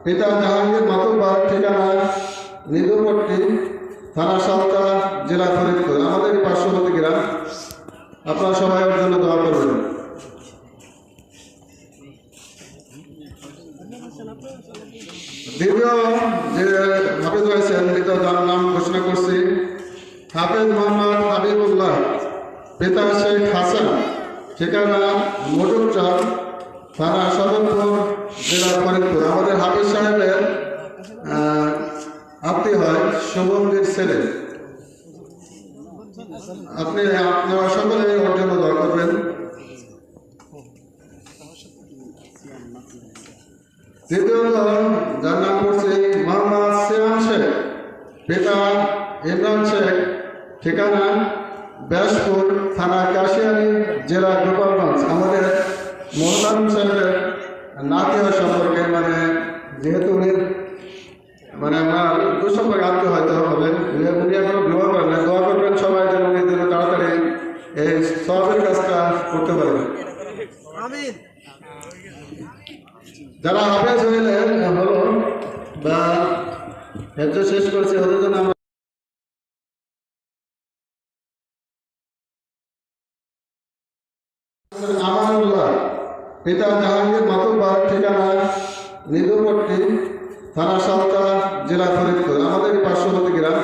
পিতা জাহাঙ্গীর মাতুব্বার, ঠিকানা নিদুপট্টি, থানা সালতা, জেলা ফরিদপুর, আমাদের পার্শ্ববর্তী গ্রাম। আপনারা সবাই ওর জন্য দোয়া করবেন। দ্বিতীয় যে হাফেজ রয়েছেন, মৃত যার নাম ঘোষণা করছি, হাফেজ মোহাম্মদ হাবিবুল্লাহ, পিতা শেখ হাসান, ঠিকানা মজুরচর, থানা সদরপুর, জেলা ফরিদপুর, আমাদের হাফেজ সাহেবের আত্মীয় হয়, শুভমজির ছেলে। আপনারা সকলে ওর জন্য দোয়া করবেন। তৃতীয়ত যার নাম করছি মোহাম্মদ সিয়াম শেখ, পিতা ইমরান শেখ, ঠিকানা ব্যাসপুর, থানা কাশিয়ানী, জেলা গোপালগঞ্জ, আমাদের মোহন সাহেবের নাতি হয় সম্পর্কে, যেহেতু উনি আমার দুঃসম্পর্কে আত্মীয় হয়তো হবে, উনি এখনো বিবাহ করেন না। দোয়া করবেন সবাই যেন উনি যেন তাড়াতাড়ি এই সবের কাজটা করতে পারেন। যারা হাফেজ হইলেন হলো বা হেফজ শেষ করেছে, ওদের জন্য আমরা আমানুল্লাহ, পিতা জাহাঙ্গীর মাতুব্বার, ঠিকানা নিদুপট্টি, থানা সালতা, জেলা ফরিদপুর, আমাদের পার্শ্ববর্তী গ্রাম।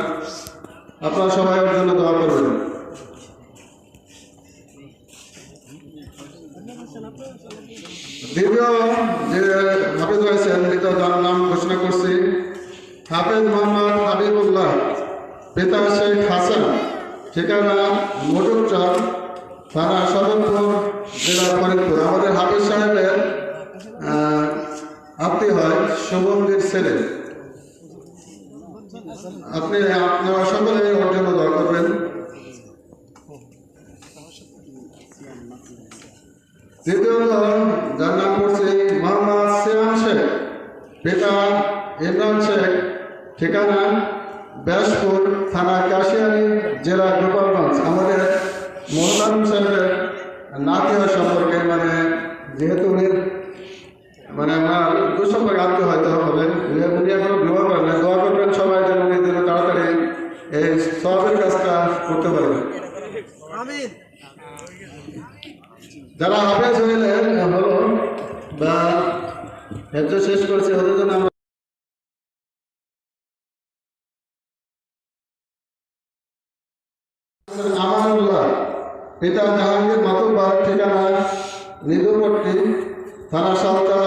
আপনারা সবাই ওর জন্য দোয়া করবেন। দ্বিতীয় যে হাফেজ রয়েছেন, মৃত যার নাম ঘোষণা করছি, হাফেজ মোহাম্মদ হাবিবুল্লাহ, পিতা শেখ হাসান, ঠিকানা মজুরচর, থানা সদরপুর, জেলা ফরিদপুর, আমাদের হাফেজ সাহেবের আত্মীয় হয়, শুভমজির ছেলে। আপনারা সকলে ওর জন্য দোয়া করবেন। তৃতীয়ত যার নাম করছি মোহাম্মদ সিয়াম শেখ, পিতা ইমরান শেখ, ঠিকানা ব্যাসপুর, থানা কাশিয়ানী, জেলা গোপালগঞ্জ, আমাদের মোহন সাহেবের নাতি হয় সম্পর্কে, যেহেতু উনি আমার দুঃসম্পর্কে আত্মীয় হয়তো হবে, উনি এখনো বিবাহ করেন না। দোয়া করবেন সবাই যেন উনি যেন তাড়াতাড়ি এই সবের কাজটা করতে পারেন। যারা হাফেজ হইলেন হলো বা হেফজ শেষ করেছে, ওদের জন্য আমরা আমানুল্লাহ, পিতা জাহাঙ্গীর মাতুব্বার, ঠিকানা নিদুপট্টি, থানা সালতা,